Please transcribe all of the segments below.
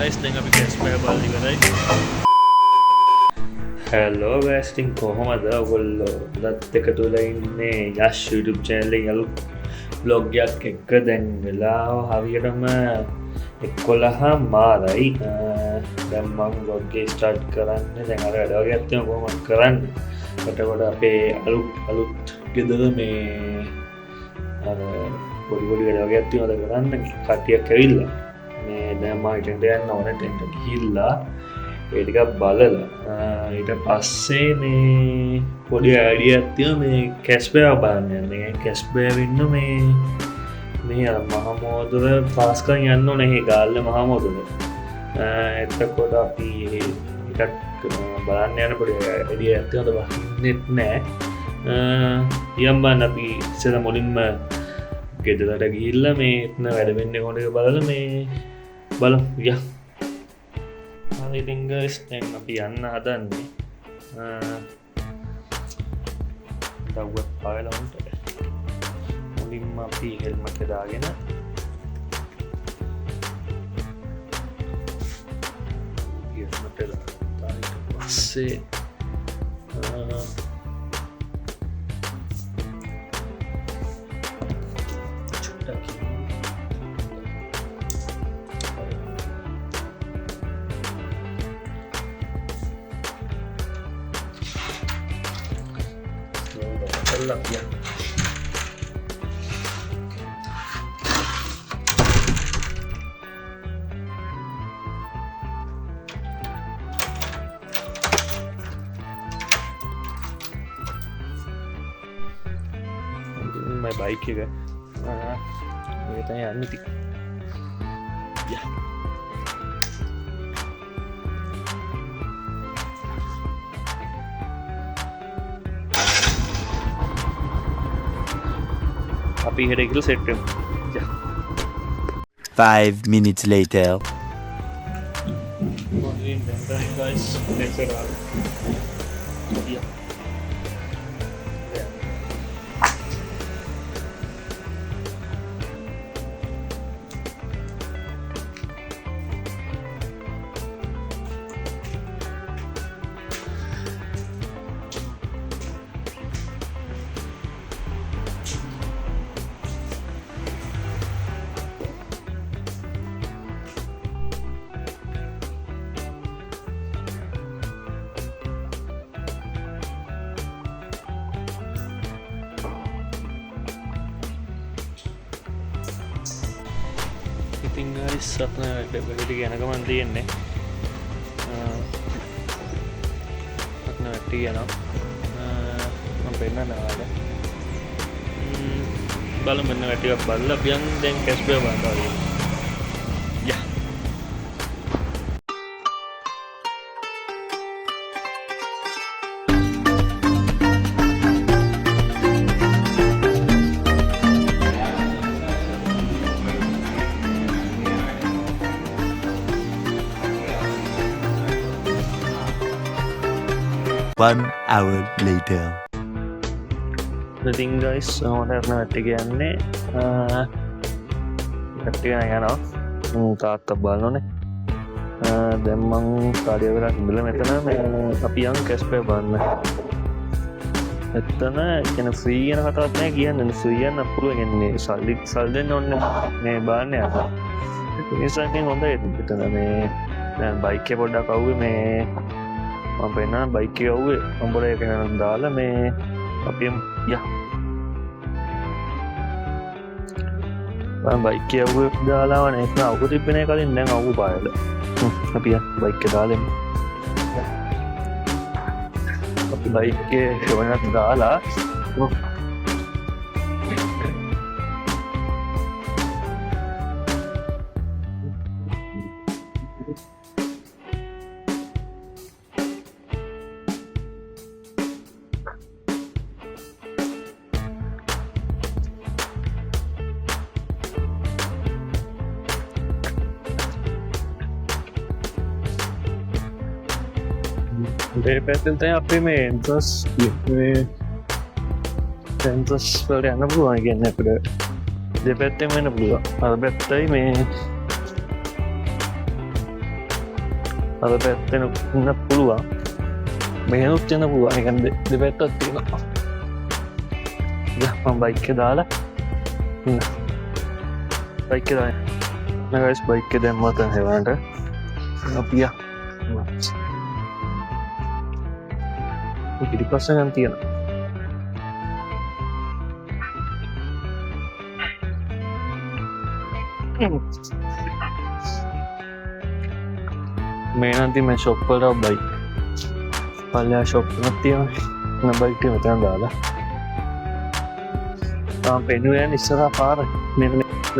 Guys දැන් අපි කැස්පර් බලලා ඉවරයි. හෙලෝ ගයිස් ඉතින් කොහොමද ඔයගොල්ලෝ අදත් එකතු වෙලා ඉන්නේ යශ් YouTube channel එකේ අලුත් vlog එකක් එක්ක. දැන් වෙලාව හරියටම 11 මාරයි. දැන් මම vlog එක start කරන්නේ. දැන් අර වැඩ වගේක් තියෙනවා කොහොමද කරන්නේ. එතකොට අපේ අලුත් ගෙදර මේ අර පොඩි වැඩ වගේක් තියෙනවා කරන්න කට්ටියක් ඇවිල්ලා මේ දැන් මම හිතෙන්ද යන්න ඕනේ ටෙන්ට් ගිහිල්ලා ඒ ටික බලලා ඊට පස්සේ මේ පොඩි අයිඩියාවක් තියෙනවා මේ කැස්පර් බලන්න යන්නේ. කැස්පර් වෙන්න මේ අර මහමෝදුර පාස් කරන් යන්න ඕනේ මේ ගාල්ල මහමෝදුර. එතකොට අපි ටිකක් බලන්න යන පොඩි අයිඩියාවක් තියෙනවා බලන්නෙත් නෑ. යම් බලන්න අපි ඉස්සෙල්ලා මුලින්ම ගෙදරට ගිහිල්ලා මේ එතන වැඩ වෙන්නේ කොහොමද බලලා මේ බලමු. යා හරි ඉතින් guys දැන් අපි යන්න හදන්නේ දවුවක් පායලා උන්ට මුලින්ම අපි හෙල්මට් එක දාගෙන හෙල්මට් එක දාලා ඊට පස්සේ lah ya. My bike juga. Kita ya ini. Ya. අපි හෙට ගිහලා සෙට් වෙමු. 5 minutes later. Morning guys. Let's go. Yeah. ඉතින් guys අපේ වැඩ යන ගමන් තියෙන්නේ අපේ වැඩ යනවා මම පෙන්නන්න ඔයාලට බලමු මෙන්න වැඩ ටිකක් බලලා අපි යන් දැන් කැස්පර් බලනවා යා One hour later. ඉතින් guys මම දැන් වැඩ කියන්නේ කට්ටිය යනවා තාත්තා බලනෝනේ දැන් මං කාඩිය වෙලා ඉඳලා මෙතන මේ අපි යන් කැස්පර් බලන්න. එතන කියන ෆ්‍රී යන කතාවක් නෑ කියන්නේ ෆ්‍රී යන්න පුළුවන් යන්නේ සල්ලි දෙන්න ඕනේ මේ බලන්න යනවා. ඒ නිසා කෙනෙක් හොඳයි එතන මේ දැන් බයික් එක පොඩ්ඩක් අවුවේ මේ මම පෙන්නන බයික් එක අවුවේ අම්බර එක නන් දාලා මේ අපි යා මම බයික් එක අවුවේ දාලා වනේ ඒක අවුව තිබ්බේ නෑ කලින් දැන් අවුව පායලා අපි බයික් එක දාලා අපි බයික් එක ෂොනක් දාලා මේ පැත්තෙන් තමයි අපි මේ එන්ට්‍රස් වලට යන්න පුළුවන් කියන්නේ අපිට දෙපැත්තෙම වෙන්න පුළුවන්. අර පැත්තයි මේ අර පැත්තෙන ඉන්න පුළුවන් මෙහෙනුත් යන්න පුළුවන් එකන් දෙපැත්තත් තියෙනවා මම බයික් එක දාලා ඉන්න බයික් එක දාන්න ගයිස් බයික් එක දැම්මා තන හෙවන්නට අපියා පිටිපස්ස ගන්න තියෙනවා මේ නන්ති මේ ශොප්පලට බයි පල්ලයා ශොප්නත් තියෙන බයිට මෙතන දාලා තාම පෙනුවයන් ඉස්සරහා පාර මෙන්න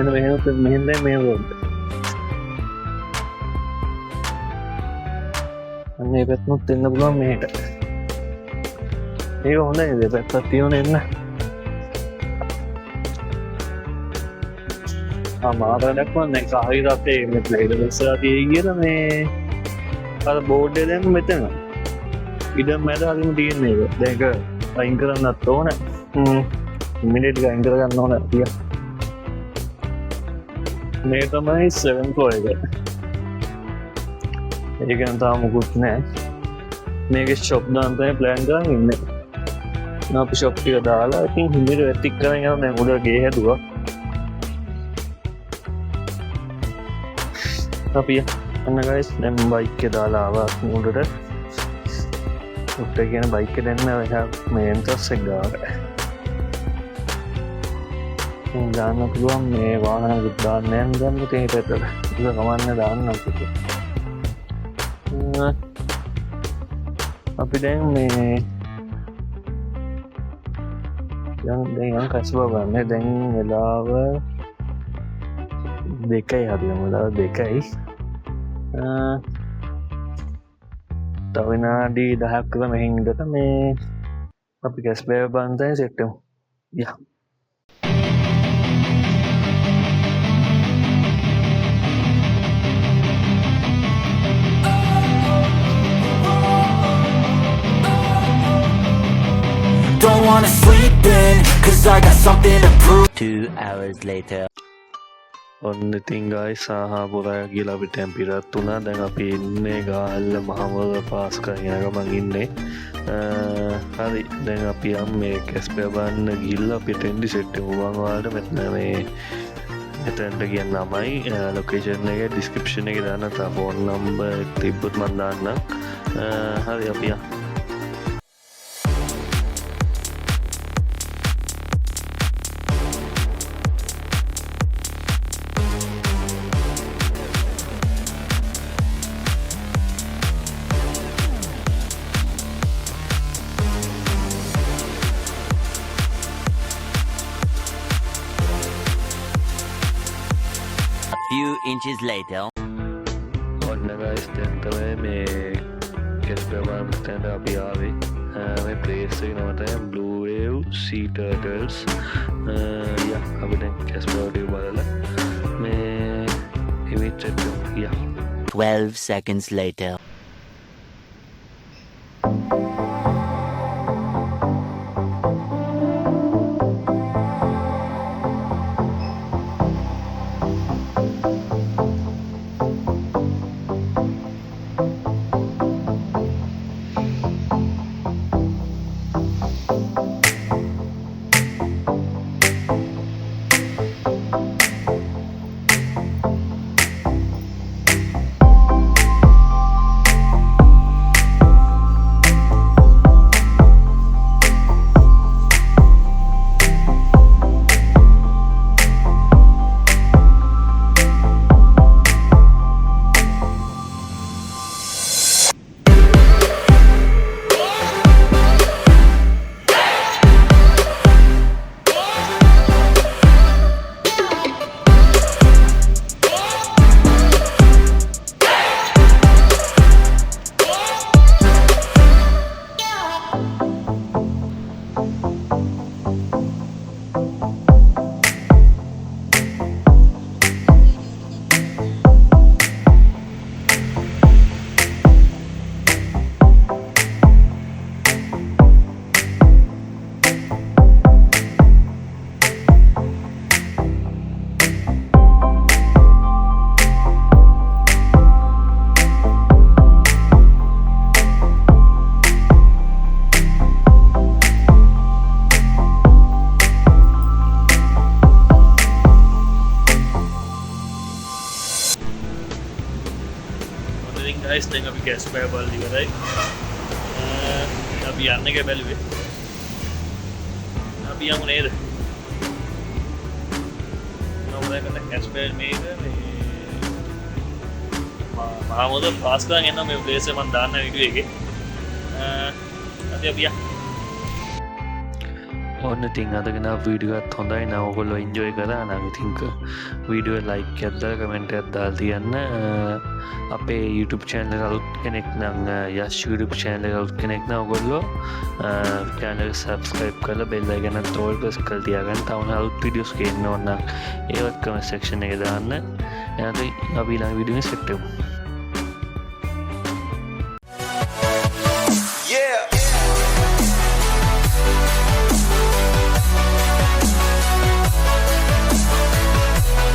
මෙහෙනුත් මෙහෙන්ද මේ රෝඩ් අන්න ඒ පැත්තනොත් එන්න පුළුවන් මෙහෙට ඒක හොඳයි දෙපැත්තක් තියෙන එන්න මාරඩක්ම නැ කාහරි රත්තේ මෙත් ලයිඩ ලෙස්සා තිය කියන මේ අ බෝඩ්ඩ දැම මෙතන ඉඩම් මැද හරිම තියන්නේ දැක අයින් කරන්නත් ඕන මිනිට් අයින් කරගන්න ඕන තිය මේ තමයි 7ෝ එක ඒකන තාමකුත් නෑ මේක ශොප් දාන්තය ප්ලෑන් කරන්න ඉන්න අපි ශොප්ටික දාලා ඉතින් හිමිට වැත්තික් කරන යන උඩගේ හැතුවා අපිය අන්න ගයිස් දැම් බයික්ක දාලාවා මුඩට උත්ත කියන බයික දෙන්න මේන්තස්සෙක් ගාට දාන්න පුළුවන් මේ වාහන ගුද්දාන්නයන් ගන්න තේ පැතට කමන්න දාන්න අපි දැන් මේ යන් කසිව ගන්න දැන් වෙලාව දෙකයි හරි මුලා දෙකයි තවනාඩී 10ක් කර මෙහින්දට මේ අපි කැස් බෑ බන්තය සෙට්ටමු ය Don't wanna sleep in, cause I got something to prove. 2 hours later. ඔන්න ඉතින් ගයි සාහා පුරය කියලා අපි ටැම්පිරත් වුණා දැන් අපි ඉන්නේ ගාල්ල මහමුද පාස් කරගෙන ගමන් ඉන්නේ හරි දැන් අපි යම් මේ කැස්පෑ බන්න ගිහිල්ලා අපි ටෙන්ඩි සෙට් එකු මම ඔයාලට මෙතන මේ එතනට කියන්නමයි ලොකේෂන් එක ඩිස්ක්‍රිප්ෂන් එකේ දාන්න තා ෆෝන් නම්බර් තිබ්බොත් මම දාන්නම් හරි අපි යමු Few inches later. ඔන්න ගයිස් දැන් තමයි මේ කැස්පෑබන් තැනට අපි ආවේ මේ ප්ලේස් එක නම තමයි Blue Wave Sea Turtles යා අපි දැන් කැස්පෑබන් එක බලලා මේ ඉමේජ් එක යා 12 seconds later. ගයිස් දැන් අපි ගෑස් බෑ බලලා ඉවරයි. අපි යන්න එක බැලුවේ. අපි යමු නේද? නෝරකට ගෑස් බෑ මේක මේ මාමොද පාස් කරන් එන්න මේ ප්ලේස් එක මම දාන්න වීඩියෝ එකේ. අපි ඔන්න ඉතින් අදගෙන වීඩියෝත් හොඳයි නම් ඔයගොල්ලෝ එන්ජොයි කරා නම් ඉතින් වීඩියෝ ලයික් එකක් දාලා කමෙන්ට් එකක් දාලා තියන්න. අපේ YouTube channel එක අලුත් කෙනෙක් නම් යස් YouTube channel එක අලුත් කෙනෙක් නම් ඔයගොල්ලෝ channel එක subscribe කරලා bell icon එක all press කරලා තියාගන්න. තවම අලුත් videos ගේන්න ඕන නම් ඒවත් comment section එකේ දාන්න. එහෙනම් අපි ඊළඟ වීඩියෝ එකේ සෙට් වෙමු.